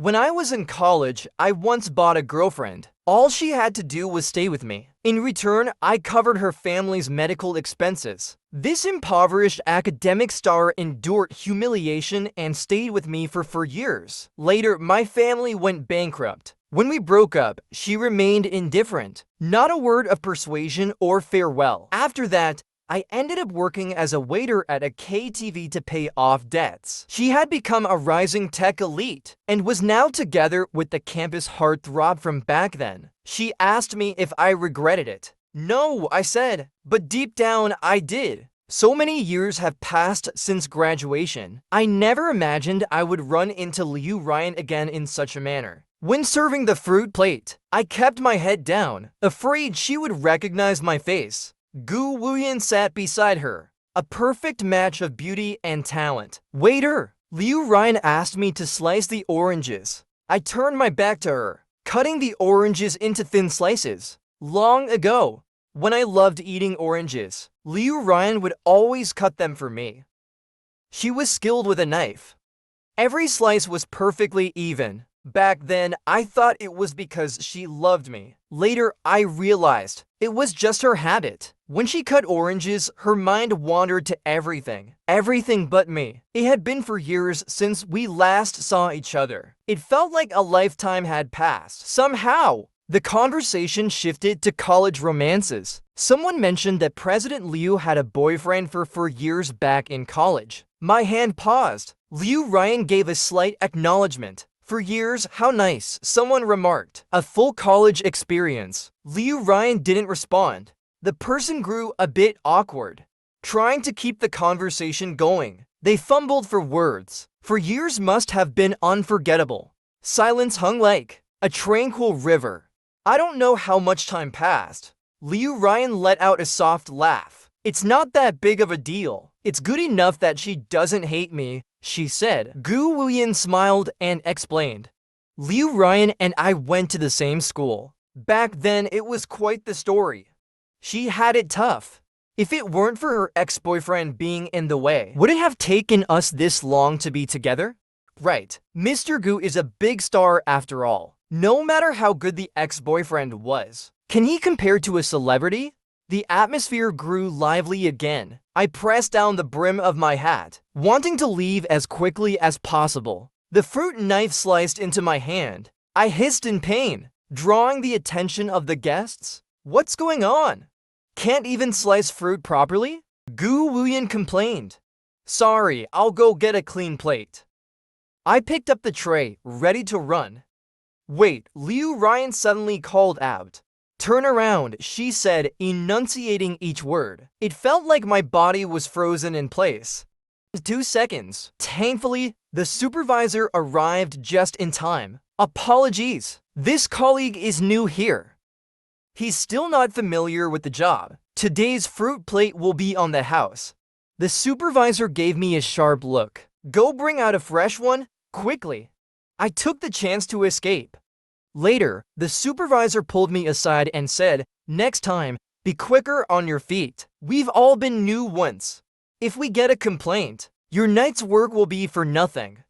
When I was in college, I once bought a girlfriend. All she had to do was stay with me. In return, I covered her family's medical expenses. This impoverished academic star endured humiliation and stayed with me for 4 years. Later, my family went bankrupt. When we broke up, she remained indifferent. Not a word of persuasion or farewell. After that, I ended up working as a waiter at a KTV to pay off debts. She had become a rising tech elite and was now together with the campus heartthrob from back then. She asked me if I regretted it. No, I said, but deep down I did. So many years have passed since graduation. I never imagined I would run into Liu Ryan again in such a manner. When serving the fruit plate, I kept my head down, afraid she would recognize my face. Gu Wuyan sat beside her, a perfect match of beauty and talent. Waiter, Liu Ryan asked me to slice the oranges. I turned my back to her, cutting the oranges into thin slices. Long ago, when I loved eating oranges, Liu Ryan would always cut them for me. She was skilled with a knife. Every slice was perfectly even. Back then, I thought it was because she loved me. Later, I realized it was just her habit. When she cut oranges, her mind wandered to everything. Everything but me. It had been for years since we last saw each other. It felt like a lifetime had passed. Somehow, the conversation shifted to college romances. Someone mentioned that President Liu had a boyfriend for 4 years back in college. My hand paused. Liu Ryan gave a slight acknowledgement. 4 years, how nice, someone remarked. A full college experience. Liu Ryan didn't respond. The person grew a bit awkward, trying to keep the conversation going. They fumbled for words. 4 years must have been unforgettable. Silence hung like a tranquil river. I don't know how much time passed. Liu Ryan let out a soft laugh. It's not that big of a deal. It's good enough that she doesn't hate me, she said. Gu Wuyan smiled and explained. Liu Ryan and I went to the same school. Back then, it was quite the story. She had it tough. If it weren't for her ex-boyfriend being in the way, would it have taken us this long to be together? Right. Mr. Gu is a big star after all. No matter how good the ex-boyfriend was, can he compare to a celebrity? The atmosphere grew lively again. I pressed down the brim of my hat, wanting to leave as quickly as possible. The fruit knife sliced into my hand. I hissed in pain, drawing the attention of the guests. What's going on? Can't even slice fruit properly? Gu Wuyan complained. Sorry, I'll go get a clean plate. I picked up the tray, ready to run. Wait, Liu Ryan suddenly called out. Turn around, she said, enunciating each word. It felt like my body was frozen in place. 2 seconds. Thankfully, the supervisor arrived just in time. Apologies. This colleague is new here. He's still not familiar with the job. Today's fruit plate will be on the house. The supervisor gave me a sharp look. Go bring out a fresh one, quickly. I took the chance to escape. Later, the supervisor pulled me aside and said, next time, be quicker on your feet. We've all been new once. If we get a complaint, your night's work will be for nothing.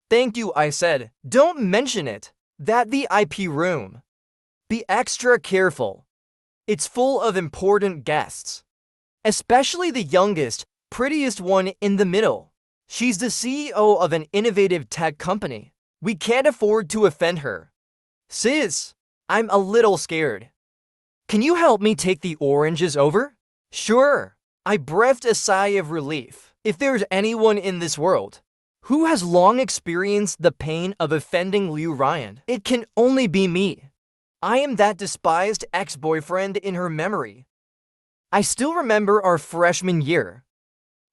Thank you, I said. Don't mention it. That VIP room. Be extra careful. It's full of important guests. Especially the youngest, prettiest one in the middle. She's the CEO of an innovative tech company. We can't afford to offend her. Sis, I'm a little scared. Can you help me take the oranges over? Sure. I breathed a sigh of relief. If there's anyone in this world who has long experienced the pain of offending Liu Ryan, it can only be me. I am that despised ex-boyfriend in her memory. I still remember our freshman year.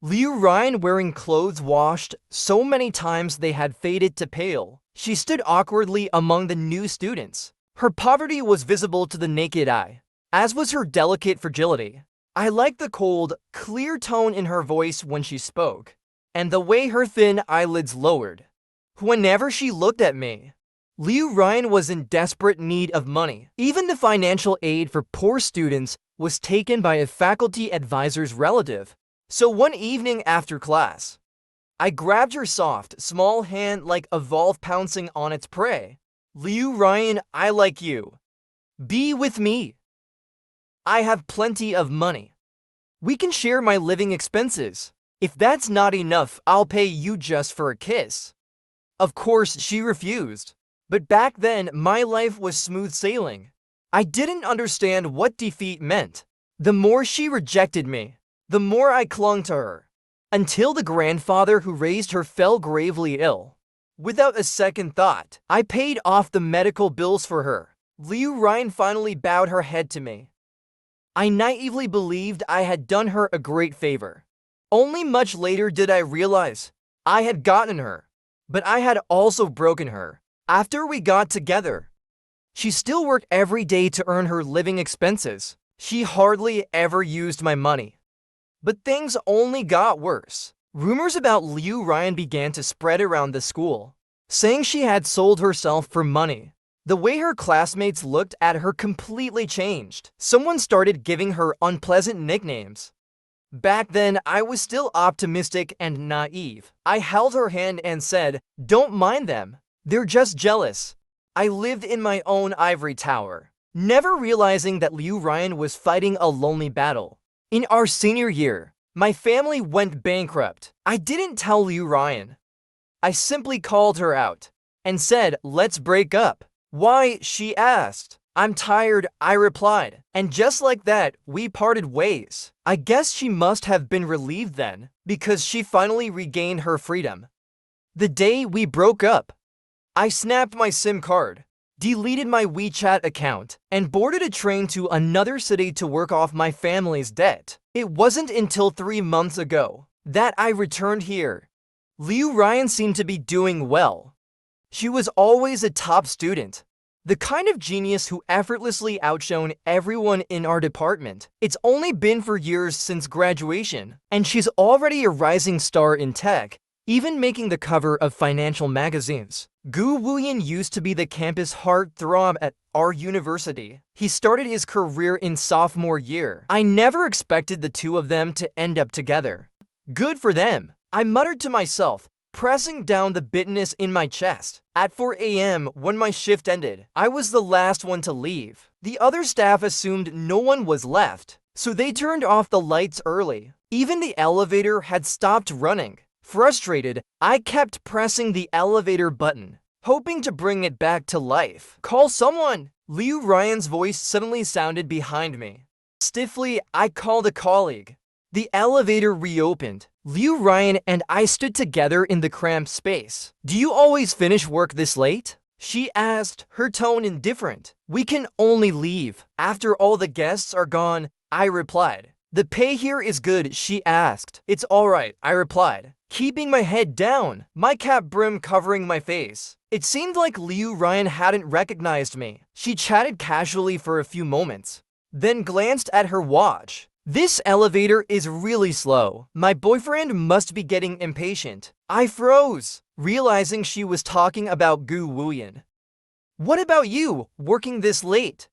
Liu Ryan wearing clothes washed so many times they had faded to pale. She stood awkwardly among the new students. Her poverty was visible to the naked eye, as was her delicate fragility. I liked the cold, clear tone in her voice when she spoke, and the way her thin eyelids lowered whenever she looked at me. Liu Ryan was in desperate need of money. Even the financial aid for poor students was taken by a faculty advisor's relative. So one evening after class, I grabbed her soft, small hand like a wolf pouncing on its prey. Liu Ryan, I like you. Be with me. I have plenty of money. We can share my living expenses. If that's not enough, I'll pay you just for a kiss. Of course, she refused. But back then, my life was smooth sailing. I didn't understand what defeat meant. The more she rejected me, the more I clung to her. Until the grandfather who raised her fell gravely ill. Without a second thought, I paid off the medical bills for her. Liu Ryan finally bowed her head to me. I naively believed I had done her a great favor. Only much later did I realize I had gotten her, but I had also broken her. After we got together, she still worked every day to earn her living expenses. She hardly ever used my money. But things only got worse. Rumors about Liu Ryan began to spread around the school, saying she had sold herself for money. The way her classmates looked at her completely changed. Someone started giving her unpleasant nicknames. Back then, I was still optimistic and naive. I held her hand and said, "Don't mind them. They're just jealous." I lived in my own ivory tower, never realizing that Liu Ryan was fighting a lonely battle. In our senior year, my family went bankrupt. I didn't tell Liu Ryan. I simply called her out and said, "Let's break up." "Why?" she asked. "I'm tired," I replied. And just like that, we parted ways. I guess she must have been relieved then, because she finally regained her freedom. The day we broke up, I snapped my SIM card, deleted my WeChat account, and boarded a train to another city to work off my family's debt. It wasn't until 3 months ago that I returned here. Liu Ryan seemed to be doing well. She was always a top student, the kind of genius who effortlessly outshone everyone in our department. It's only been 4 years since graduation, and she's already a rising star in tech, even making the cover of financial magazines. Gu Wuyan used to be the campus heartthrob at our university. He started his career in sophomore year. I never expected the two of them to end up together. Good for them, I muttered to myself, pressing down the bitterness in my chest. At 4 a.m., when my shift ended, I was the last one to leave. The other staff assumed no one was left, so they turned off the lights early. Even the elevator had stopped running. Frustrated, I kept pressing the elevator button, hoping to bring it back to life. "Call someone!" Liu Ryan's voice suddenly sounded behind me. Stiffly, I called a colleague. The elevator reopened. Liu Ryan and I stood together in the cramped space. "Do you always finish work this late?" she asked, her tone indifferent. "We can only leave after all the guests are gone," I replied. "The pay here is good," she asked. "It's alright," I replied, keeping my head down, my cap brim covering my face. It seemed like Liu Ryan hadn't recognized me. She chatted casually for a few moments, then glanced at her watch. "This elevator is really slow. My boyfriend must be getting impatient." I froze, realizing she was talking about Gu Wuyan. "What about you, working this late?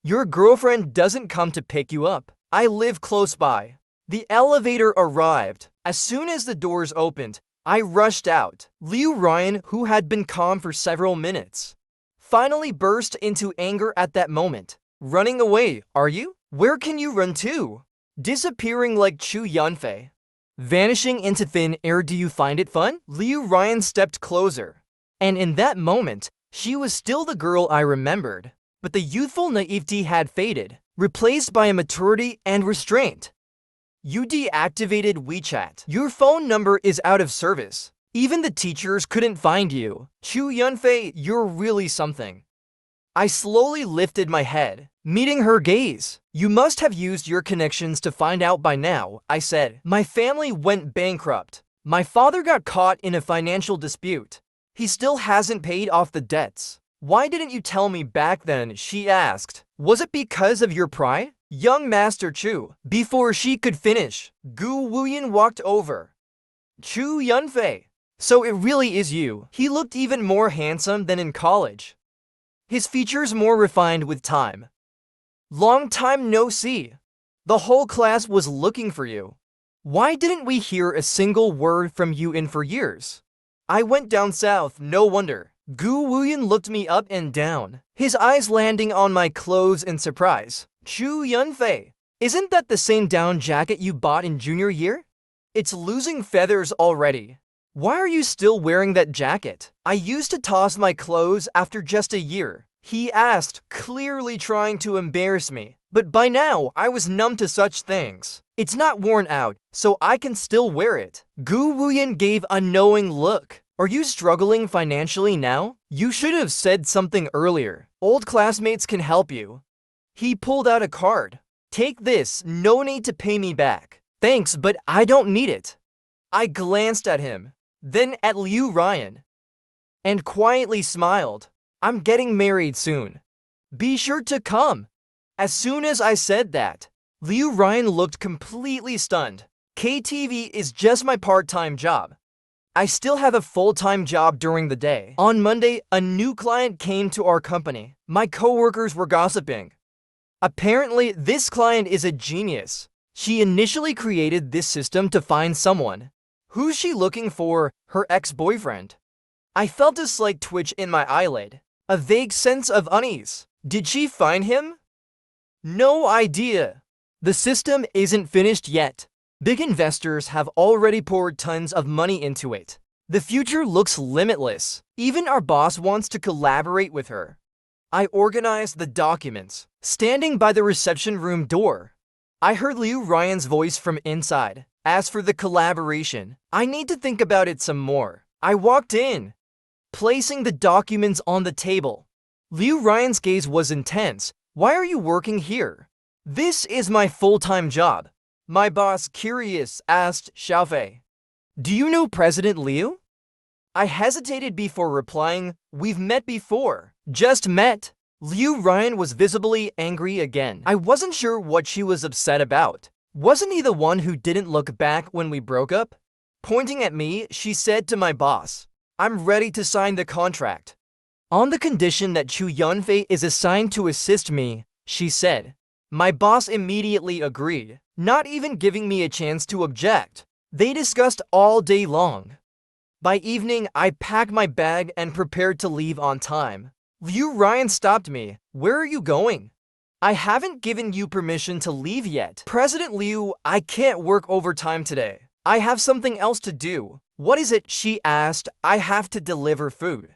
Your girlfriend doesn't come to pick you up." "I live close by." The elevator arrived. As soon as the doors opened, I rushed out. Liu Ryan, who had been calm for several minutes, finally burst into anger at that moment. "Running away, are you? Where can you run to? Disappearing like Chu Yunfei? Vanishing into thin air, do you find it fun?" Liu Ryan stepped closer, and in that moment, she was still the girl I remembered. But the youthful naivety had faded, replaced by a maturity and restraint. "You deactivated WeChat. Your phone number is out of service. Even the teachers couldn't find you. Chu Yunfei, you're really something." I slowly lifted my head, meeting her gaze. "You must have used your connections to find out by now," I said. "My family went bankrupt. My father got caught in a financial dispute. He still hasn't paid off the debts." "Why didn't you tell me back then?" she asked. "Was it because of your pride?" "Young Master Chu." Before she could finish, Gu Wuyan walked over. "Chu Yunfei. So it really is you." He looked even more handsome than in college, his features more refined with time. "Long time no see. The whole class was looking for you." Why didn't we hear a single word from you in for years? I went down south, no wonder. Gu Wuyan looked me up and down, his eyes landing on my clothes in surprise. Chu Yunfei, isn't that the same down jacket you bought in junior year? It's losing feathers already. Why are you still wearing that jacket? I used to toss my clothes after just a year, he asked, clearly trying to embarrass me. But by now, I was numb to such things. It's not worn out, so I can still wear it. Gu Wuyan gave a knowing look. Are you struggling financially now? You should have said something earlier. Old classmates can help you. He pulled out a card. Take this, no need to pay me back. Thanks, but I don't need it. I glanced at him, then at Liu Ryan, and quietly smiled. I'm getting married soon. Be sure to come. As soon as I said that, Liu Ryan looked completely stunned. KTV is just my part-time job. I still have a full-time job during the day. On Monday, a new client came to our company. My coworkers were gossiping. Apparently, this client is a genius. She initially created this system to find someone. Who's she looking for? Her ex-boyfriend. I felt a slight twitch in my eyelid, a vague sense of unease. Did she find him? No idea. The system isn't finished yet. Big investors have already poured tons of money into it. The future looks limitless. Even our boss wants to collaborate with her. I organized the documents, standing by the reception room door. I heard Liu Ryan's voice from inside. As for the collaboration, I need to think about it some more. I walked in, placing the documents on the table. Liu Ryan's gaze was intense. Why are you working here? This is my full-time job. My boss, curious, asked Xiaofei. Do you know President Liu? I hesitated before replying, we've met before. Just met. Liu Ryan was visibly angry again. I wasn't sure what she was upset about. Wasn't he the one who didn't look back when we broke up? Pointing at me, she said to my boss, I'm ready to sign the contract. On the condition that Chu Yunfei is assigned to assist me, she said. My boss immediately agreed, not even giving me a chance to object. They discussed all day long. By evening, I packed my bag and prepared to leave on time. Liu Ryan stopped me. Where are you going? I haven't given you permission to leave yet. President Liu, I can't work overtime today. I have something else to do. What is it? She asked. I have to deliver food.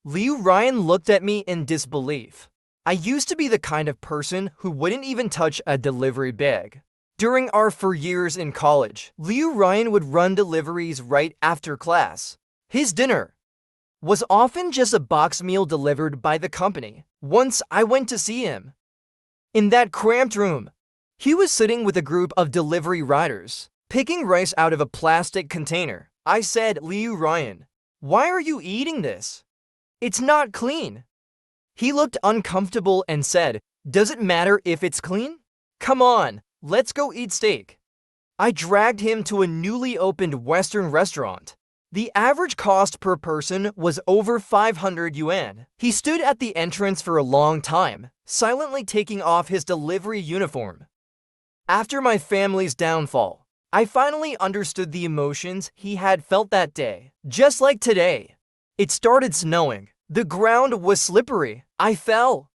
Liu Ryan looked at me in disbelief. I used to be the kind of person who wouldn't even touch a delivery bag. During our 4 years in college, Liu Ryan would run deliveries right after class. His dinner was often just a box meal delivered by the company. Once I went to see him. In that cramped room, he was sitting with a group of delivery riders, picking rice out of a plastic container. I said, Liu Ryan, why are you eating this? It's not clean. He looked uncomfortable and said, does it matter if it's clean? Come on, let's go eat steak. I dragged him to a newly opened Western restaurant. The average cost per person was over 500 yuan. He stood at the entrance for a long time, silently taking off his delivery uniform. After my family's downfall, I finally understood the emotions he had felt that day. Just like today. It started snowing. The ground was slippery. I fell.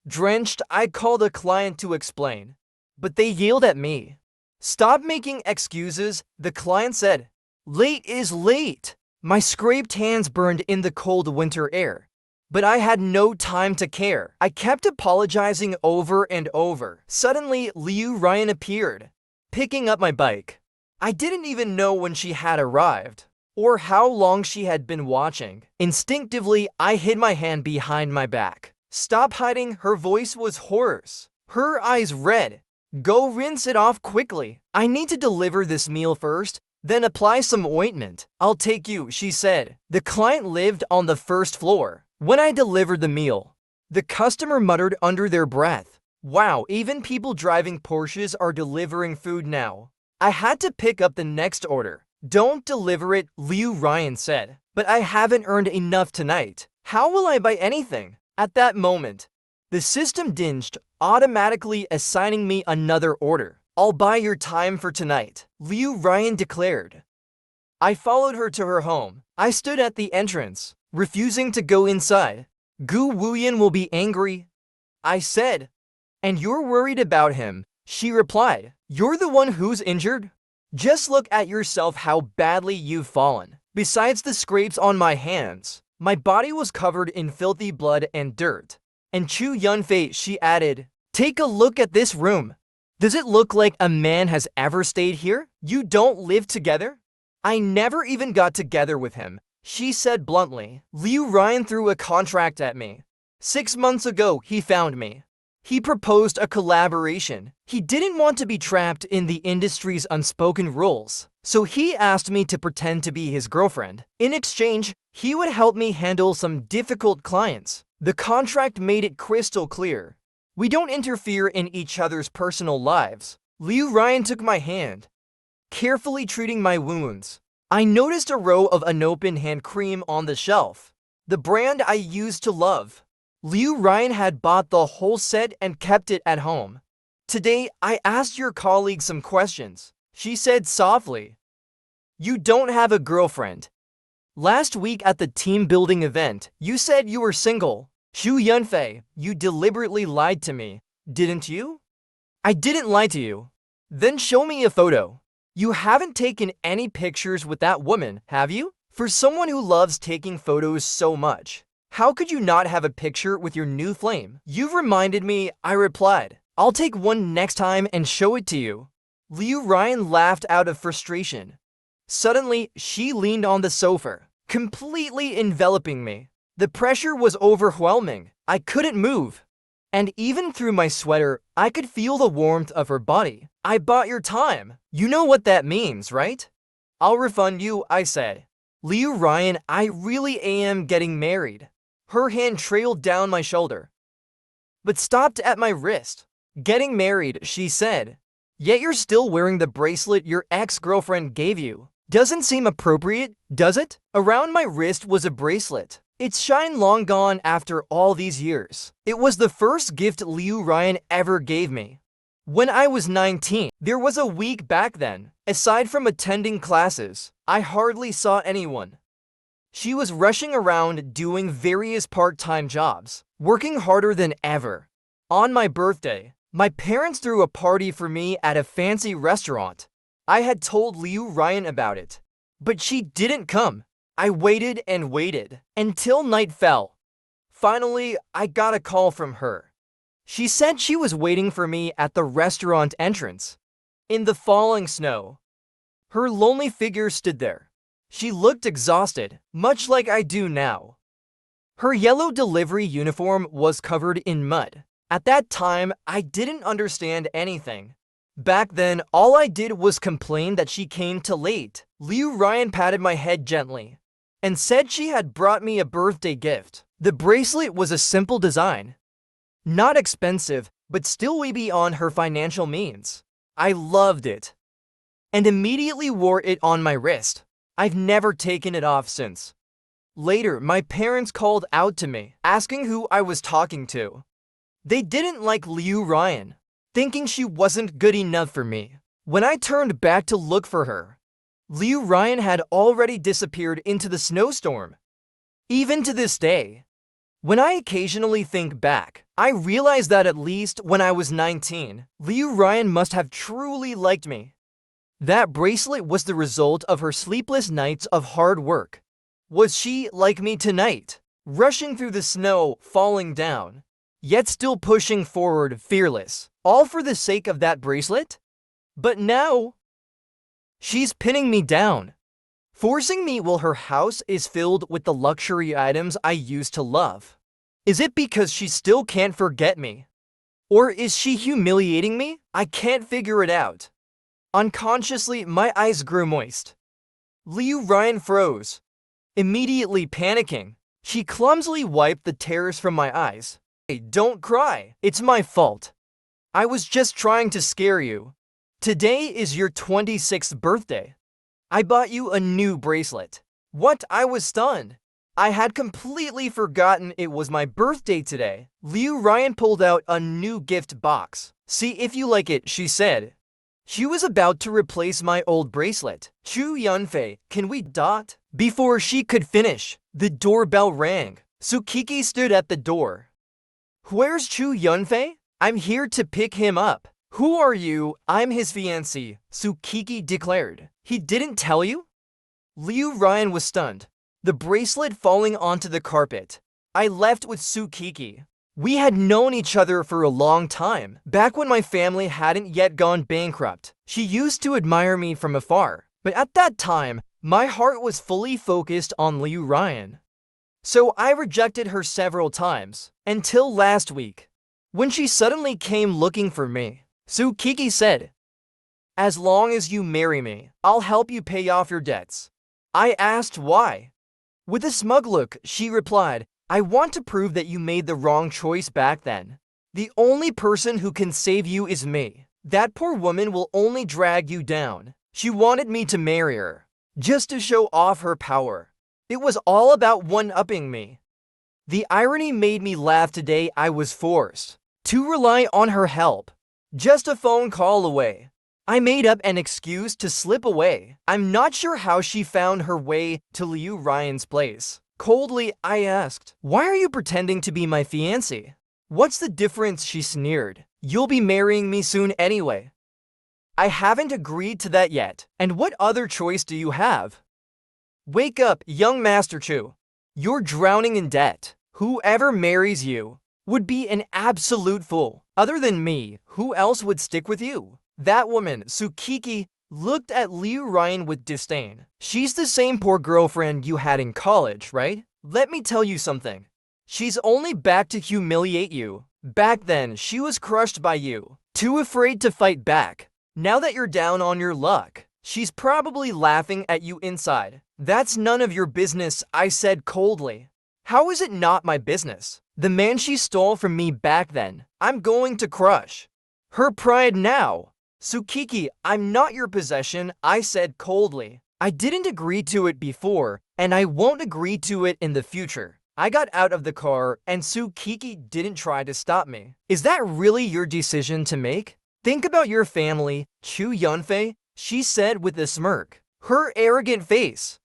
Drenched, I called a client to explain, but they yelled at me. Stop making excuses, the client said. Late is late. My scraped hands burned in the cold winter air, but I had no time to care. I kept apologizing over and over. Suddenly, Liu Ryan appeared, picking up my bike. I didn't even know when she had arrived, or how long she had been watching. Instinctively, I hid my hand behind my back. Stop hiding, her voice was hoarse, her eyes red. Go rinse it off quickly. I need to deliver this meal first, then apply some ointment. I'll take you, she said. The client lived on the first floor. When I delivered the meal, the customer muttered under their breath, wow, even people driving Porsches are delivering food now. I had to pick up the next order. Don't deliver it, Liu Ryan said. But I haven't earned enough tonight. How will I buy anything? At that moment, the system dinged, automatically assigning me another order. I'll buy your time for tonight, Liu Ryan declared. I followed her to her home. I stood at the entrance, refusing to go inside. Gu Wuyan will be angry, I said. And you're worried about him, she replied. You're the one who's injured? Just look at yourself how badly you've fallen. Besides the scrapes on my hands, my body was covered in filthy blood and dirt. And Chu Yunfei, she added, take a look at this room. Does it look like a man has ever stayed here? You don't live together? I never even got together with him, she said bluntly. Liu Ryan threw a contract at me. 6 months ago, he found me. He proposed a collaboration. He didn't want to be trapped in the industry's unspoken rules, so he asked me to pretend to be his girlfriend. In exchange, he would help me handle some difficult clients. The contract made it crystal clear. We don't interfere in each other's personal lives. Liu Ryan took my hand, carefully treating my wounds. I noticed a row of unopened hand cream on the shelf, the brand I used to love. Liu Ryan had bought the whole set and kept it at home. Today, I asked your colleague some questions, she said softly. You don't have a girlfriend. Last week at the team building event, you said you were single. Xu Yunfei, you deliberately lied to me, didn't you? I didn't lie to you. Then show me a photo. You haven't taken any pictures with that woman, have you? For someone who loves taking photos so much, how could you not have a picture with your new flame? You've reminded me, I replied. I'll take one next time and show it to you. Liu Ryan laughed out of frustration. Suddenly, she leaned on the sofa, completely enveloping me. The pressure was overwhelming. I couldn't move. And even through my sweater, I could feel the warmth of her body. I bought your time. You know what that means, right? I'll refund you, I said. Liu Ryan, I really am getting married. Her hand trailed down my shoulder, but stopped at my wrist. Getting married, she said. Yet you're still wearing the bracelet your ex-girlfriend gave you. Doesn't seem appropriate, does it? Around my wrist was a bracelet. Its shine long gone after all these years. It was the first gift Liu Ryan ever gave me. When I was 19, there was a week back then. Aside from attending classes, I hardly saw anyone. She was rushing around doing various part-time jobs, working harder than ever. On my birthday, my parents threw a party for me at a fancy restaurant. I had told Liu Ryan about it, but she didn't come. I waited and waited until night fell. Finally, I got a call from her. She said she was waiting for me at the restaurant entrance. In the falling snow, her lonely figure stood there. She looked exhausted, much like I do now. Her yellow delivery uniform was covered in mud. At that time, I didn't understand anything. Back then, all I did was complain that she came too late. Liu Ryan patted my head gently and said she had brought me a birthday gift. The bracelet was a simple design, not expensive, but still way beyond her financial means. I loved it and immediately wore it on my wrist. I've never taken it off since. Later, my parents called out to me, asking who I was talking to. They didn't like Liu Ryan, thinking she wasn't good enough for me. When I turned back to look for her, Liu Ryan had already disappeared into the snowstorm. Even to this day, when I occasionally think back, I realize that at least when I was 19, Liu Ryan must have truly liked me. That bracelet was the result of her sleepless nights of hard work. Was she like me tonight, rushing through the snow, falling down, yet still pushing forward fearless, all for the sake of that bracelet? But now, she's pinning me down, forcing me while her house is filled with the luxury items I used to love. Is it because she still can't forget me? Or is she humiliating me? I can't figure it out. Unconsciously, my eyes grew moist. Liu Ryan froze, immediately panicking. She clumsily wiped the tears from my eyes. Hey, don't cry. It's my fault. I was just trying to scare you. Today is your 26th birthday. I bought you a new bracelet. What? I was stunned. I had completely forgotten it was my birthday today. Liu Ryan pulled out a new gift box. See if you like it, she said. She was about to replace my old bracelet. Chu Yunfei, can we dot? Before she could finish, the doorbell rang. Sukiki stood at the door. Where's Chu Yunfei? I'm here to pick him up. Who are you? I'm his fiancée, Sukiki declared. He didn't tell you? Liu Ryan was stunned, the bracelet falling onto the carpet. I left with Sukiki. We had known each other for a long time, back when my family hadn't yet gone bankrupt. She used to admire me from afar, but at that time, my heart was fully focused on Liu Ryan. So I rejected her several times, until last week, when she suddenly came looking for me. Sukiki said, "As long as you marry me, I'll help you pay off your debts." I asked why. With a smug look, she replied, "I want to prove that you made the wrong choice back then. The only person who can save you is me. That poor woman will only drag you down." She wanted me to marry her, just to show off her power. It was all about one-upping me. The irony made me laugh today. I was forced to rely on her help. Just a phone call away. I made up an excuse to slip away. I'm not sure how she found her way to Liu Ryan's place. Coldly, I asked, "Why are you pretending to be my fiancé?" "What's the difference?" she sneered. "You'll be marrying me soon anyway." I haven't agreed to that yet. And what other choice do you have? Wake up, young Master Chu. You're drowning in debt. Whoever marries you would be an absolute fool. Other than me, who else would stick with you? That woman, Sukiki, looked at Liu Ryan with disdain. She's the same poor girlfriend you had in college, right? Let me tell you something. She's only back to humiliate you. Back then, she was crushed by you, too afraid to fight back. Now that you're down on your luck, she's probably laughing at you inside. That's none of your business, I said coldly. How is it not my business? The man she stole from me back then, I'm going to crush her pride now. Sukiki, I'm not your possession, I said coldly. I didn't agree to it before, and I won't agree to it in the future. I got out of the car, and Sukiki didn't try to stop me. Is that really your decision to make? Think about your family, Chu Yunfei, she said with a smirk. Her arrogant face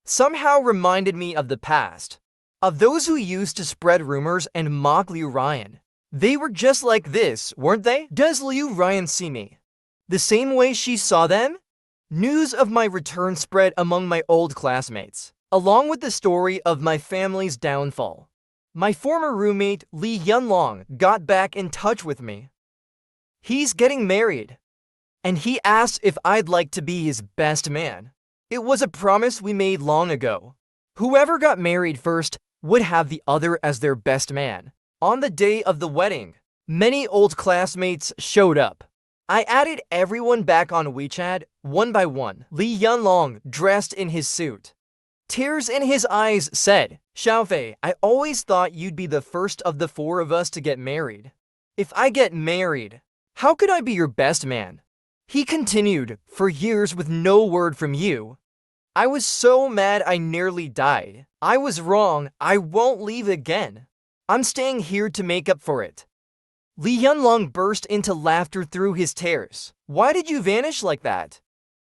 somehow reminded me of the past, of those who used to spread rumors and mock Liu Ryan. They were just like this, weren't they? Does Liu Ryan see me the same way she saw them? News of my return spread among my old classmates, along with the story of my family's downfall. My former roommate, Li Yunlong, got back in touch with me. He's getting married, and he asked if I'd like to be his best man. It was a promise we made long ago. Whoever got married first would have the other as their best man. On the day of the wedding, many old classmates showed up. I added everyone back on WeChat, one by one. Li Yunlong, dressed in his suit, tears in his eyes, said, "Xiaofei, I always thought you'd be the first of the four of us to get married. If I get married, how could I be your best man?" He continued, "For years with no word from you. I was so mad I nearly died. I was wrong. I won't leave again. I'm staying here to make up for it." Li Yunlong burst into laughter through his tears. "Why did you vanish like that?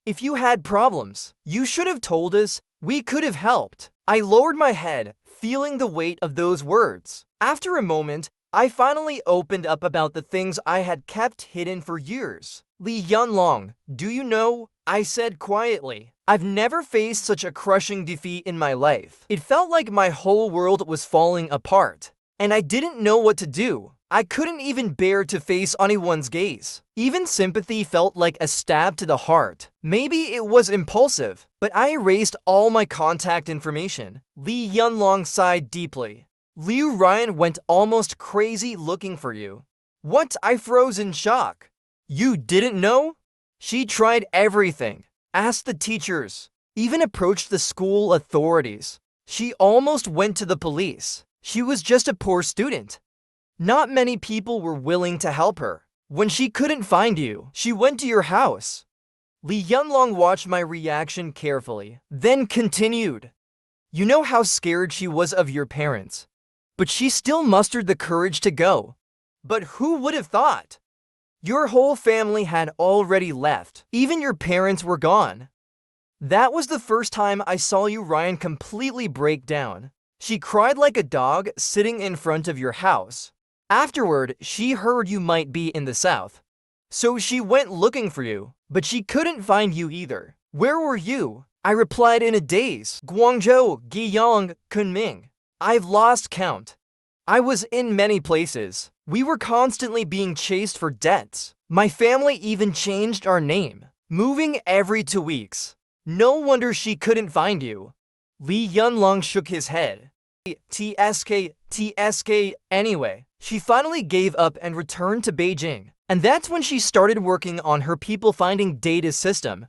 If you had problems, you should have told us. We could have helped." I lowered my head, feeling the weight of those words. After a moment, I finally opened up about the things I had kept hidden for years. "Li Yunlong, do you know?" I said quietly. "I've never faced such a crushing defeat in my life. It felt like my whole world was falling apart, and I didn't know what to do. I couldn't even bear to face anyone's gaze. Even sympathy felt like a stab to the heart. Maybe it was impulsive, but I erased all my contact information." Li Yunlong sighed deeply. "Liu Ryan went almost crazy looking for you." "What?" I froze in shock. "You didn't know?" "She tried everything. Asked the teachers. Even approached the school authorities. She almost went to the police. She was just a poor student. Not many people were willing to help her. When she couldn't find you, she went to your house." Li Yunlong watched my reaction carefully, then continued. "You know how scared she was of your parents, but she still mustered the courage to go. But who would have thought? Your whole family had already left. Even your parents were gone. That was the first time I saw you, Ryan, completely break down. She cried like a dog sitting in front of your house. Afterward, she heard you might be in the south. So she went looking for you, but she couldn't find you either. Where were you? I replied in a daze. Guangzhou, Guiyang, Kunming. I've lost count. I was in many places. We were constantly being chased for debts. My family even changed our name, moving every 2 weeks. No wonder she couldn't find you. Li Yunlong shook his head. TSK, anyway. She finally gave up and returned to Beijing. And that's when she started working on her people finding data system.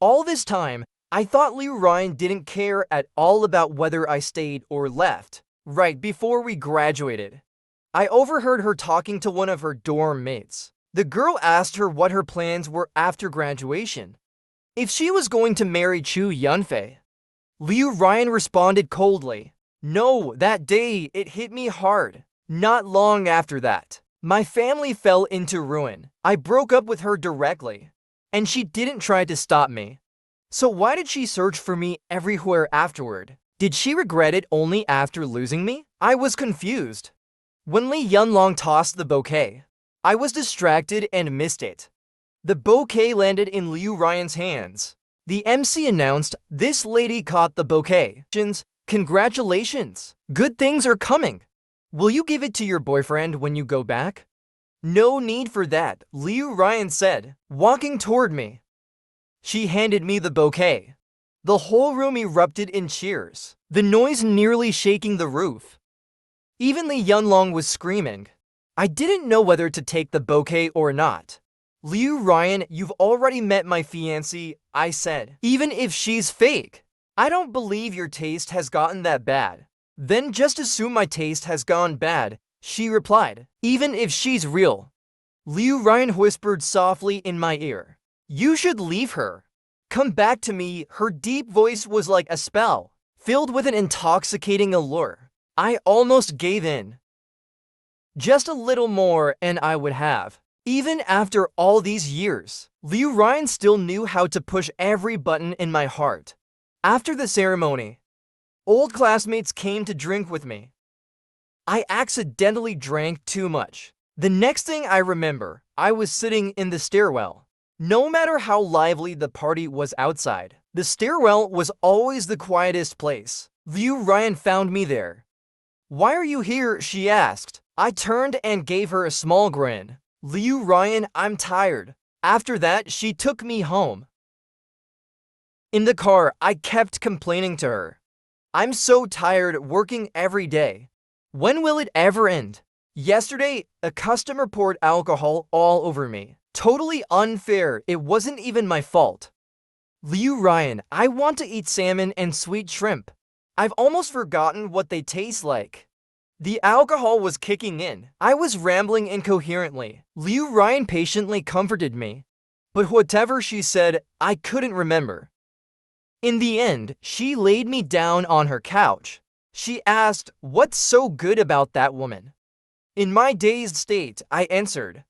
All this time, I thought Liu Ryan didn't care at all about whether I stayed or left. Right before we graduated, I overheard her talking to one of her dorm mates. The girl asked her what her plans were after graduation. If she was going to marry Chu Yunfei. Liu Ryan responded coldly. No, that day it hit me hard. Not long after that, my family fell into ruin. I broke up with her directly, and she didn't try to stop me. So why did she search for me everywhere afterward? Did she regret it only after losing me? I was confused. When Li Yunlong tossed the bouquet, I was distracted and missed it. The bouquet landed in Liu Ryan's hands. The MC announced, "This lady caught the bouquet. Congratulations! Good things are coming. Will you give it to your boyfriend when you go back?" No need for that, Liu Ryan said, walking toward me. She handed me the bouquet. The whole room erupted in cheers, the noise nearly shaking the roof. Even Li Yunlong was screaming. I didn't know whether to take the bouquet or not. Liu Ryan, you've already met my fiancée, I said. Even if she's fake. I don't believe your taste has gotten that bad. Then just assume my taste has gone bad, she replied. Even if she's real. Liu Ryan whispered softly in my ear. You should leave her. Come back to me. Her deep voice was like a spell, filled with an intoxicating allure. I almost gave in. Just a little more and I would have. Even after all these years, Liu Ryan still knew how to push every button in my heart. After the ceremony, old classmates came to drink with me. I accidentally drank too much. The next thing I remember, I was sitting in the stairwell. No matter how lively the party was outside, the stairwell was always the quietest place. Liu Ryan found me there. Why are you here? She asked. I turned and gave her a small grin. Liu Ryan, I'm tired. After that, she took me home. In the car, I kept complaining to her. I'm so tired working every day. When will it ever end? Yesterday, a customer poured alcohol all over me. Totally unfair. It wasn't even my fault. Liu Ryan, I want to eat salmon and sweet shrimp. I've almost forgotten what they taste like. The alcohol was kicking in. I was rambling incoherently. Liu Ryan patiently comforted me. But whatever she said, I couldn't remember. In the end, she laid me down on her couch. She asked, what's so good about that woman? In my dazed state, I answered,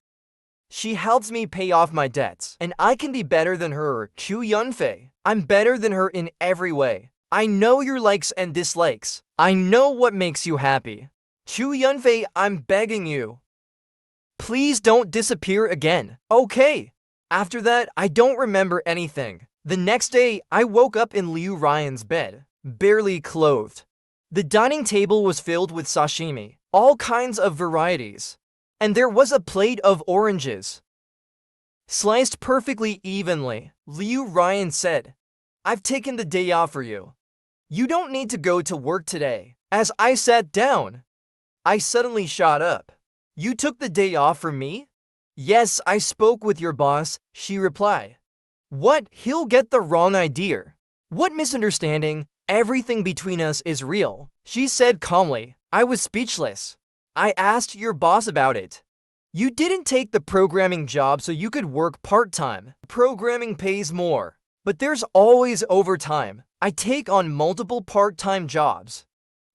she helps me pay off my debts, and I can be better than her, Chu Yunfei. I'm better than her in every way. I know your likes and dislikes. I know what makes you happy. Chu Yunfei, I'm begging you. Please don't disappear again. Okay. After that, I don't remember anything. The next day, I woke up in Liu Ryan's bed, barely clothed. The dining table was filled with sashimi, all kinds of varieties. And there was a plate of oranges, sliced perfectly evenly. Liu Ryan said, I've taken the day off for you. You don't need to go to work today. As I sat down, I suddenly shot up. You took the day off for me? Yes, I spoke with your boss, she replied. What? He'll get the wrong idea. What misunderstanding? Everything between us is real, she said calmly. I was speechless. I asked your boss about it. You didn't take the programming job so you could work part-time. Programming pays more, but there's always overtime. I take on multiple part-time jobs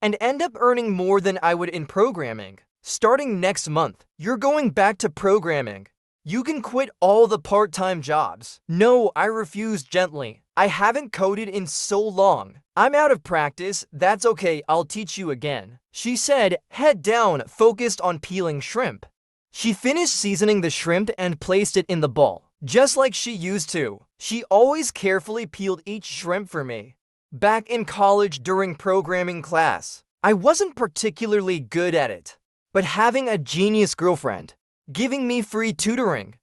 and end up earning more than I would in programming. Starting next month, you're going back to programming. You can quit all the part-time jobs. No, I refused gently. I haven't coded in so long. I'm out of practice. That's okay, I'll teach you again. She said, head down, focused on peeling shrimp. She finished seasoning the shrimp and placed it in the bowl, just like she used to. She always carefully peeled each shrimp for me. Back in college during programming class, I wasn't particularly good at it, but having a genius girlfriend giving me free tutoring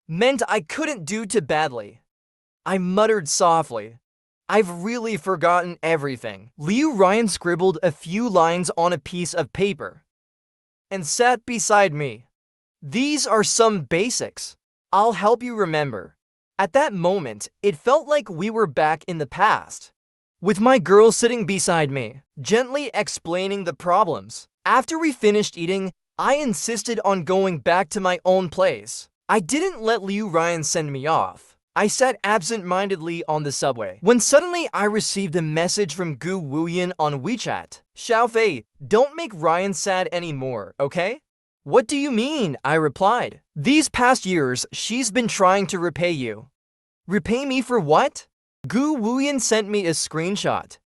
meant I couldn't do too badly. I muttered softly, I've really forgotten everything. Liu Ryan scribbled a few lines on a piece of paper and sat beside me. These are some basics. I'll help you remember. At that moment, it felt like we were back in the past, with my girl sitting beside me, gently explaining the problems. After we finished eating, I insisted on going back to my own place. I didn't let Liu Ryan send me off. I sat absent-mindedly on the subway, when suddenly I received a message from Gu Wuyan on WeChat. Xiaofei, don't make Ryan sad anymore, okay? What do you mean? I replied. These past years, she's been trying to repay you. Repay me for what? Gu Wuyan sent me a screenshot.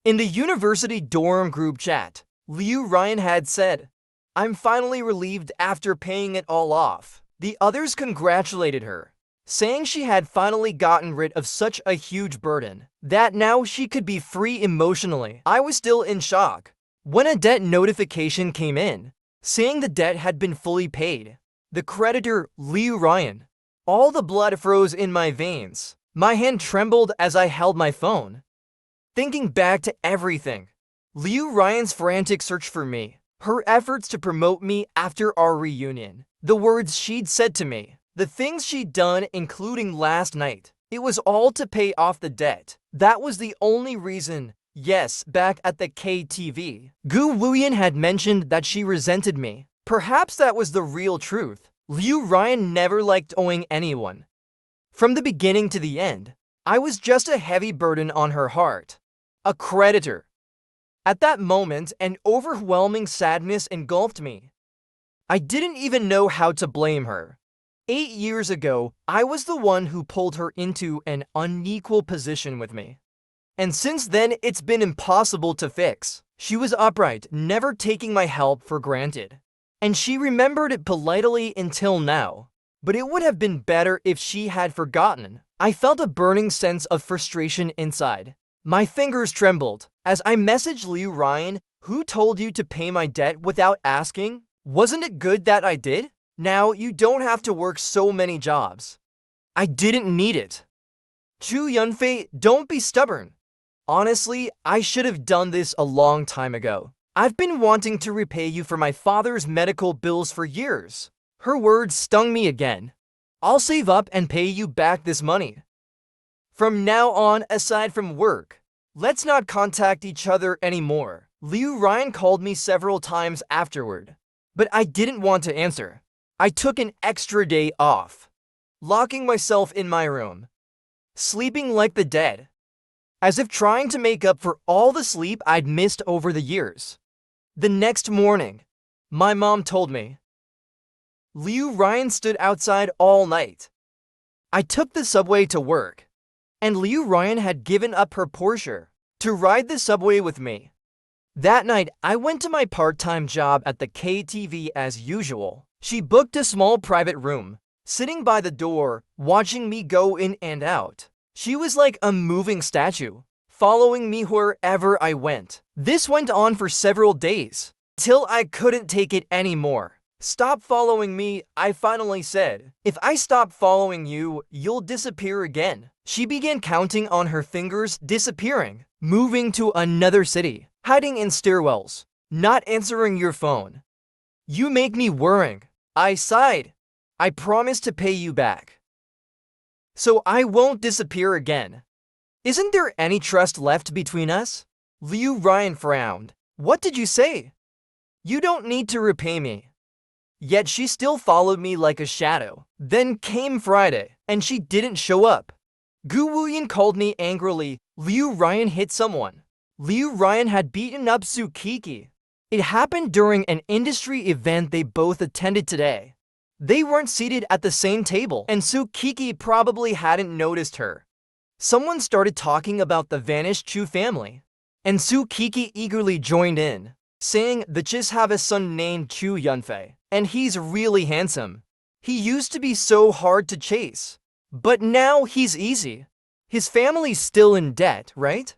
In the university dorm group chat, Liu Ryan had said, I'm finally relieved after paying it all off. The others congratulated her, saying she had finally gotten rid of such a huge burden, that now she could be free emotionally. I was still in shock when a debt notification came in, saying the debt had been fully paid. The creditor, Liu Ryan. All the blood froze in my veins. My hand trembled as I held my phone, thinking back to everything. Liu Ryan's frantic search for me, her efforts to promote me after our reunion, the words she'd said to me, the things she'd done, including last night. It was all to pay off the debt. That was the only reason. Yes, back at the KTV, Gu Wuyan had mentioned that she resented me. Perhaps that was the real truth. Liu Ryan never liked owing anyone. From the beginning to the end, I was just a heavy burden on her heart. A creditor. At that moment, an overwhelming sadness engulfed me. I didn't even know how to blame her. 8 years ago, I was the one who pulled her into an unequal position with me. And since then, it's been impossible to fix. She was upright, never taking my help for granted. And she remembered it politely until now. But it would have been better if she had forgotten. I felt a burning sense of frustration inside. My fingers trembled as I messaged Liu Ryan, who told you to pay my debt without asking? Wasn't it good that I did? Now you don't have to work so many jobs. I didn't need it. Chu Yunfei, don't be stubborn. Honestly, I should have done this a long time ago. I've been wanting to repay you for my father's medical bills for years. Her words stung me again. I'll save up and pay you back this money. From now on, aside from work, let's not contact each other anymore. Liu Ryan called me several times afterward, but I didn't want to answer. I took an extra day off, locking myself in my room, sleeping like the dead, as if trying to make up for all the sleep I'd missed over the years. The next morning, my mom told me, Liu Ryan stood outside all night. I took the subway to work, and Liu Ryan had given up her Porsche to ride the subway with me. That night, I went to my part-time job at the KTV as usual. She booked a small private room, sitting by the door, watching me go in and out. She was like a moving statue, following me wherever I went. This went on for several days, till I couldn't take it anymore. Stop following me, I finally said. If I stop following you, you'll disappear again. She began counting on her fingers, disappearing, moving to another city, hiding in stairwells, not answering your phone. You make me worrying. I sighed. I promise to pay you back, so I won't disappear again. Isn't there any trust left between us? Liu Ryan frowned. What did you say? You don't need to repay me. Yet she still followed me like a shadow. Then came Friday, and she didn't show up. Gu Wuyan called me angrily. Liu Ryan hit someone. Liu Ryan had beaten up Su Kiki. It happened during an industry event they both attended today. They weren't seated at the same table, and Sukiki probably hadn't noticed her. Someone started talking about the vanished Chu family, and Sukiki eagerly joined in, saying the Chis have a son named Chu Yunfei, and he's really handsome. He used to be so hard to chase, but now he's easy. His family's still in debt, right?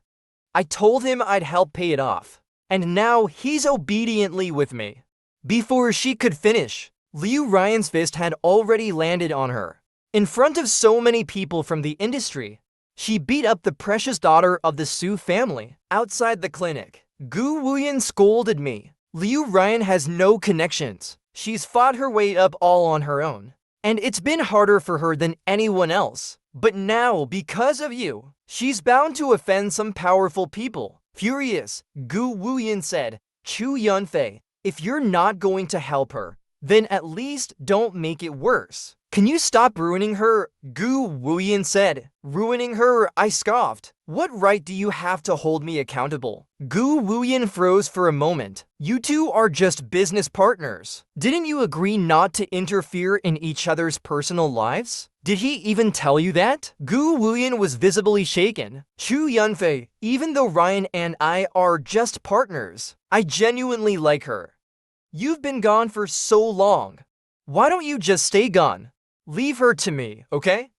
I told him I'd help pay it off, and now he's obediently with me. Before she could finish, Liu Ryan's fist had already landed on her. In front of so many people from the industry, she beat up the precious daughter of the Su family outside the clinic. Gu Wuyan scolded me. Liu Ryan has no connections. She's fought her way up all on her own, and it's been harder for her than anyone else. But now, because of you, she's bound to offend some powerful people. Furious, Gu Wuyan said, Chu Yunfei, if you're not going to help her, then at least don't make it worse. Can you stop ruining her? Gu Wuyan said. Ruining her? I scoffed. What right do you have to hold me accountable? Gu Wuyan froze for a moment. You two are just business partners. Didn't you agree not to interfere in each other's personal lives? Did he even tell you that? Gu Wuyan was visibly shaken. Chu Yunfei, even though Ryan and I are just partners, I genuinely like her. You've been gone for so long. Why don't you just stay gone? Leave her to me, okay?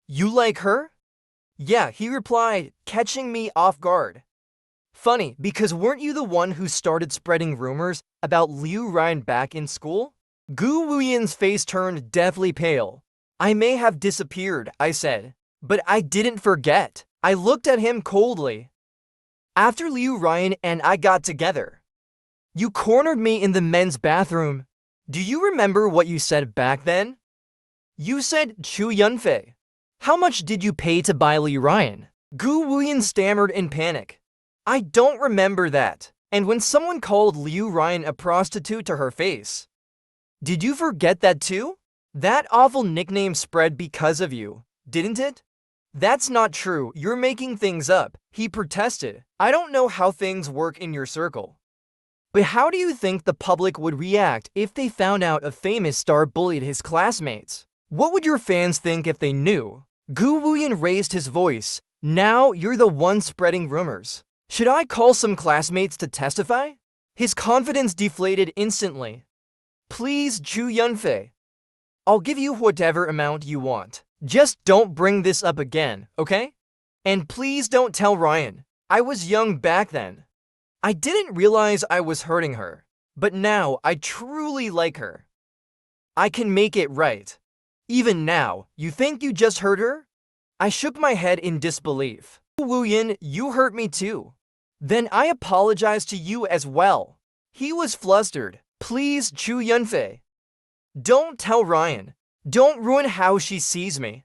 You like her? Yeah, he replied, catching me off guard. Funny, because weren't you the one who started spreading rumors about Liu Ryan back in school? Gu Wuyan's face turned deathly pale. I may have disappeared, I said, but I didn't forget. I looked at him coldly. After Liu Ryan and I got together, you cornered me in the men's bathroom. Do you remember what you said back then? You said Chu Yunfei. How much did you pay to buy Liu Ryan? Gu Wuyan stammered in panic. I don't remember that. And when someone called Liu Ryan a prostitute to her face, did you forget that too? That awful nickname spread because of you, didn't it? That's not true. You're making things up, he protested. I don't know how things work in your circle. But how do you think the public would react if they found out a famous star bullied his classmates? What would your fans think if they knew? Gu Wuyan raised his voice. Now you're the one spreading rumors. Should I call some classmates to testify? His confidence deflated instantly. Please, Chu Yunfei. I'll give you whatever amount you want. Just don't bring this up again, okay? And please don't tell Ryan. I was young back then. I didn't realize I was hurting her, but now I truly like her. I can make it right. Even now, you think you just hurt her? I shook my head in disbelief. Wu Yin, you hurt me too. Then I apologize to you as well. He was flustered. Please, Chu Yunfei. Don't tell Ryan. Don't ruin how she sees me.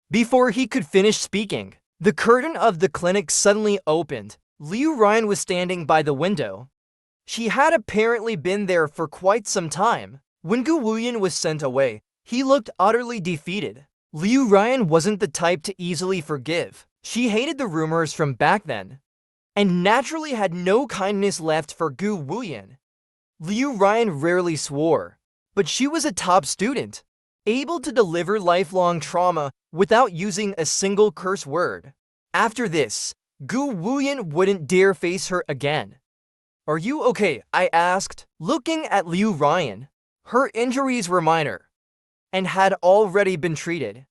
Before he could finish speaking, the curtain of the clinic suddenly opened. Liu Ryan was standing by the window. She had apparently been there for quite some time. When Gu Wuyan was sent away, he looked utterly defeated. Liu Ryan wasn't the type to easily forgive. She hated the rumors from back then, and naturally had no kindness left for Gu Wuyan. Liu Ryan rarely swore, but she was a top student, able to deliver lifelong trauma without using a single curse word. After this, Gu Wuyan wouldn't dare face her again. Are you okay? I asked, looking at Liu Ryan. Her injuries were minor and had already been treated.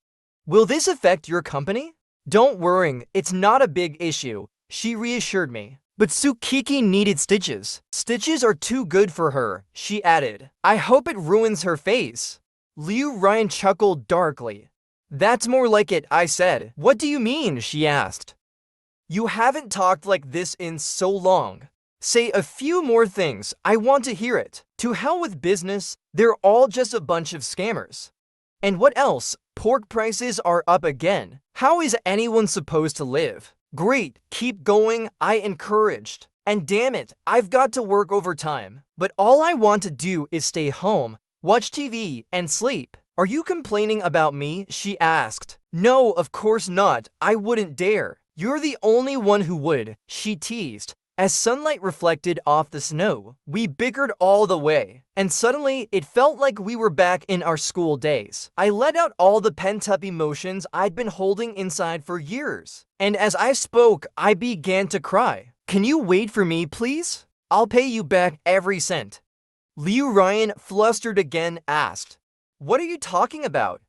Will this affect your company? Don't worry, it's not a big issue, she reassured me. But Sukiki needed stitches. Stitches are too good for her, she added. I hope it ruins her face. Liu Ryan chuckled darkly. That's more like it, I said. What do you mean? She asked. You haven't talked like this in so long. Say a few more things, I want to hear it. To hell with business, they're all just a bunch of scammers. And what else? Pork prices are up again. How is anyone supposed to live? Great, keep going, I encouraged. And damn it, I've got to work overtime. But all I want to do is stay home, watch TV, and sleep. Are you complaining about me? She asked. No, of course not, I wouldn't dare. You're the only one who would, she teased, As sunlight reflected off the snow, we bickered all the way, and suddenly it felt like we were back in our school days. I let out all the pent-up emotions I'd been holding inside for years, and as I spoke, I began to cry. "Can you wait for me, please? I'll pay you back every cent." Liu Ryan, flustered again, asked, "What are you talking about?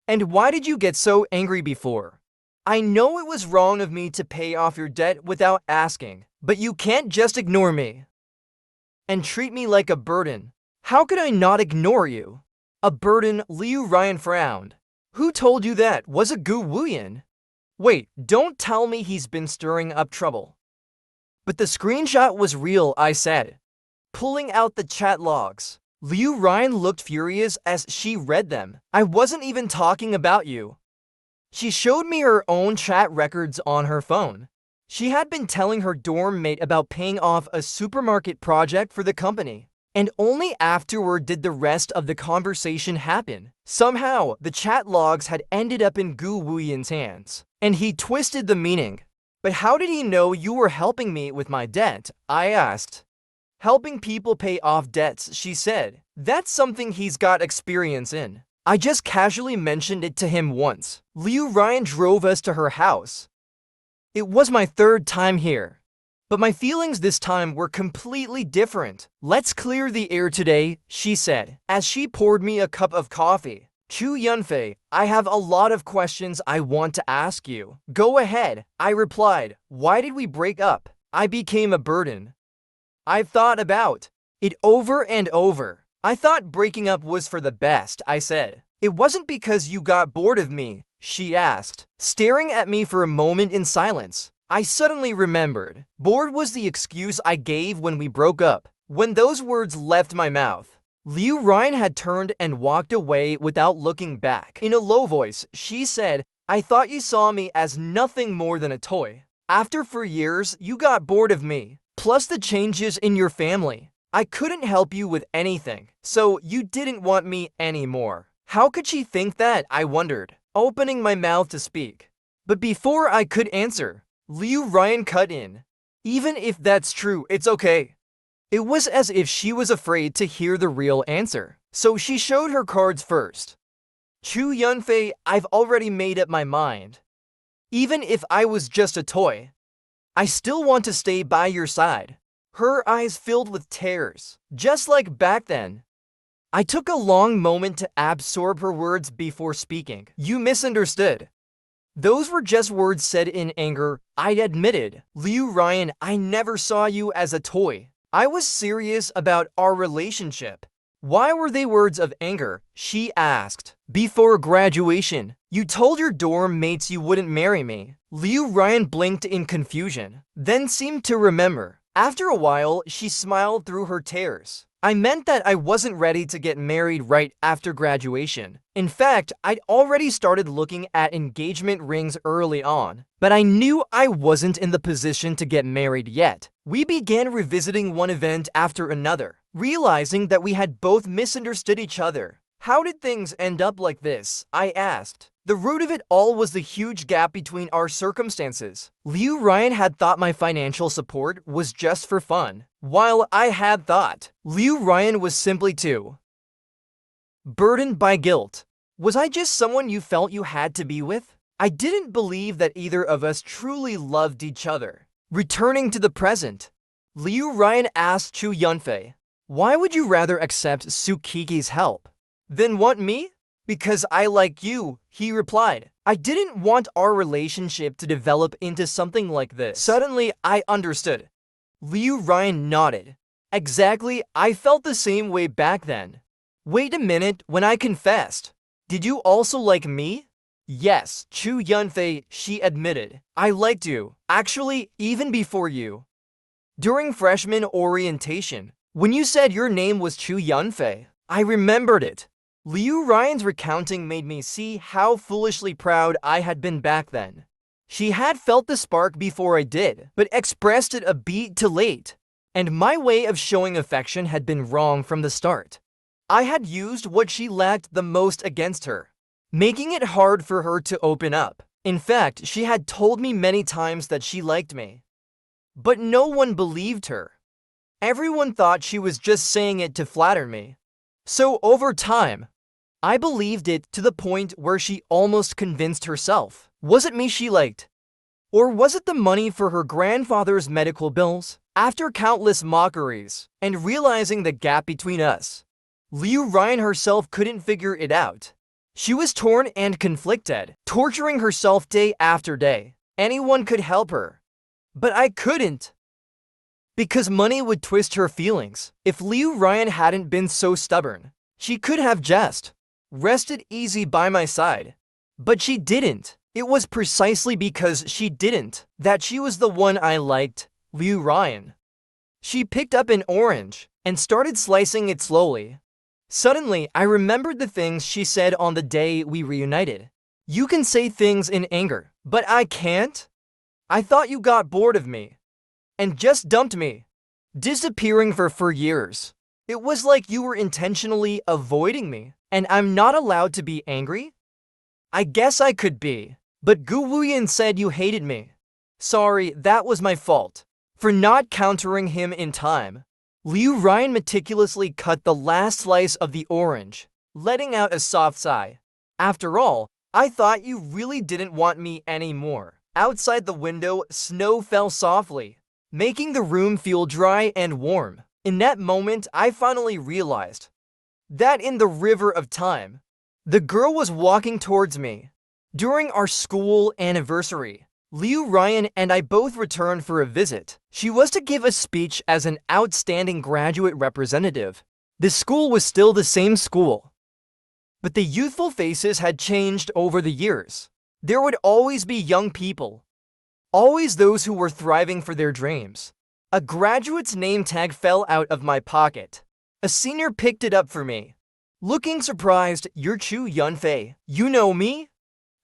And why did you get so angry before? I know it was wrong of me to pay off your debt without asking, but you can't just ignore me and treat me like a burden." "How could I not ignore you?" "A burden?" Liu Ryan frowned. "Who told you that? Was it Gu Wuyan?" "Wait, don't tell me he's been stirring up trouble." "But the screenshot was real," I said, pulling out the chat logs. Liu Ryan looked furious as she read them. "I wasn't even talking about you." She showed me her own chat records on her phone. She had been telling her dorm mate about paying off a supermarket project for the company, and only afterward did the rest of the conversation happen. Somehow, the chat logs had ended up in Gu Wuyan's hands, and he twisted the meaning. "But how did he know you were helping me with my debt?" I asked. "Helping people pay off debts," she said. "That's something he's got experience in. I just casually mentioned it to him once." Liu Ryan drove us to her house. It was my third time here, but my feelings this time were completely different. "Let's clear the air today," she said, as she poured me a cup of coffee. "Chu Yunfei, I have a lot of questions I want to ask you." "Go ahead," I replied. "Why did we break up?" "I became a burden. I've thought about it over and over. I thought breaking up was for the best," I said. "It wasn't because you got bored of me?" she asked, staring at me for a moment in silence. I suddenly remembered. Bored was the excuse I gave when we broke up. When those words left my mouth, Liu Ryan had turned and walked away without looking back. In a low voice, she said, "I thought you saw me as nothing more than a toy. After 4 years, you got bored of me. Plus the changes in your family. I couldn't help you with anything, so you didn't want me anymore." How could she think that, I wondered, opening my mouth to speak. But before I could answer, Liu Ryan cut in. "Even if that's true, it's okay." It was as if she was afraid to hear the real answer, so she showed her cards first. "Chu Yunfei, I've already made up my mind. Even if I was just a toy, I still want to stay by your side." Her eyes filled with tears, just like back then. I took a long moment to absorb her words before speaking. "You misunderstood. Those were just words said in anger," I admitted. "Liu Ryan, I never saw you as a toy. I was serious about our relationship." "Why were they words of anger?" she asked. "Before graduation, you told your dorm mates you wouldn't marry me." Liu Ryan blinked in confusion, then seemed to remember. After a while, she smiled through her tears. "I meant that I wasn't ready to get married right after graduation. In fact, I'd already started looking at engagement rings early on, but I knew I wasn't in the position to get married yet." We began revisiting one event after another, realizing that we had both misunderstood each other. "How did things end up like this?" I asked. "The root of it all was the huge gap between our circumstances. Liu Ryan had thought my financial support was just for fun, while I had thought Liu Ryan was simply too burdened by guilt. Was I just someone you felt you had to be with? I didn't believe that either of us truly loved each other." Returning to the present, Liu Ryan asked Chu Yunfei, "Why would you rather accept Sukiki's help than want me?" "Because I like you," he replied. "I didn't want our relationship to develop into something like this." Suddenly, I understood. Liu Ryan nodded. "Exactly, I felt the same way back then." "Wait a minute, when I confessed, did you also like me?" "Yes, Chu Yunfei," she admitted. "I liked you, actually, even before you. During freshman orientation, when you said your name was Chu Yunfei, I remembered it." Liu Ryan's recounting made me see how foolishly proud I had been back then. She had felt the spark before I did, but expressed it a beat too late. And my way of showing affection had been wrong from the start. I had used what she lacked the most against her, making it hard for her to open up. In fact, she had told me many times that she liked me, But no one believed her. Everyone thought she was just saying it to flatter me. So over time, I believed it to the point where she almost convinced herself. Was it me she liked? Or was it the money for her grandfather's medical bills? After countless mockeries and realizing the gap between us, Liu Ryan herself couldn't figure it out. She was torn and conflicted, torturing herself day after day. Anyone could help her, but I couldn't. Because money would twist her feelings. If Liu Ryan hadn't been so stubborn, she could have just rested easy by my side. But she didn't. It was precisely because she didn't that she was the one I liked, Liu Ryan. She picked up an orange and started slicing it slowly. Suddenly, I remembered the things she said on the day we reunited. You can say things in anger, but I can't? I thought you got bored of me and just dumped me, disappearing for years. It was like you were intentionally avoiding me, and I'm not allowed to be angry? I guess I could be, but Gu Wuyan said you hated me. Sorry, that was my fault. For not countering him in time. Liu Ryan meticulously cut the last slice of the orange, letting out a soft sigh. After all, I thought you really didn't want me anymore. Outside the window, snow fell softly, making the room feel dry and warm. In that moment, I finally realized that in the river of time, the girl was walking towards me. During our school anniversary, Liu Ryan and I both returned for a visit. She was to give a speech as an outstanding graduate representative. The school was still the same school, but the youthful faces had changed over the years. There would always be young people, always those who were thriving for their dreams. A graduate's name tag fell out of my pocket. A senior picked it up for me. Looking surprised, "You're Chu Yunfei. You know me?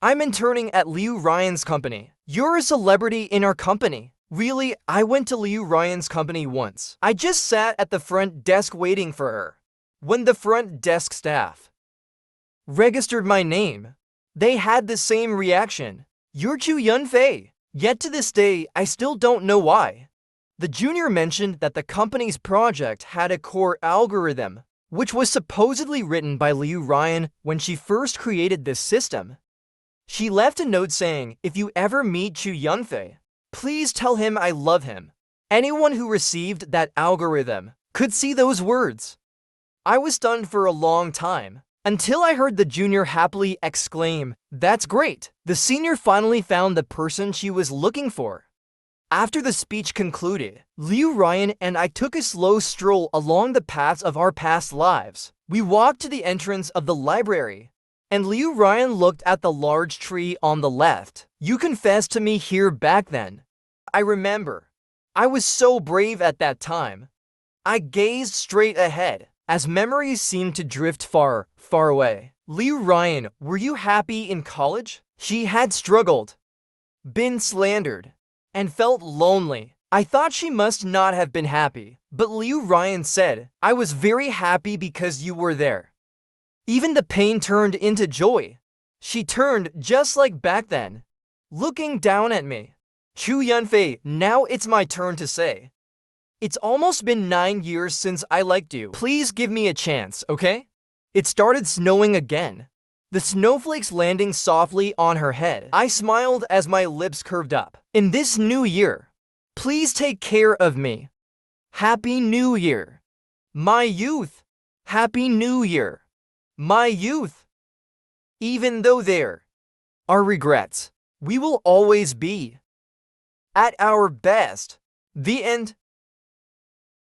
I'm interning at Liu Ryan's company. You're a celebrity in our company." Really, I went to Liu Ryan's company once. I just sat at the front desk waiting for her. When the front desk staff registered my name, they had the same reaction. "You're Chu Yunfei." Yet to this day, I still don't know why. The junior mentioned that the company's project had a core algorithm, which was supposedly written by Liu Ryan when she first created this system. She left a note saying, "If you ever meet Chu Yunfei, please tell him I love him." Anyone who received that algorithm could see those words. I was stunned for a long time, until I heard the junior happily exclaim, "That's great! The senior finally found the person she was looking for." After the speech concluded, Liu Ryan and I took a slow stroll along the paths of our past lives. We walked to the entrance of the library, and Liu Ryan looked at the large tree on the left. "You confessed to me here back then. I remember. I was so brave at that time." I gazed straight ahead, as memories seemed to drift far, far away. "Liu Ryan, were you happy in college?" She had struggled, been slandered, and felt lonely. I thought she must not have been happy, but Liu Ryan said, "I was very happy because you were there." Even the pain turned into joy. She turned just like back then, looking down at me. "Chu Yunfei, now it's my turn to say. It's almost been 9 years since I liked you. Please give me a chance, okay?" It started snowing again, the snowflakes landing softly on her head. I smiled as my lips curved up. "In this new year, please take care of me. Happy New Year. My youth. Happy New Year. My youth. Even though there are regrets, we will always be at our best." The end.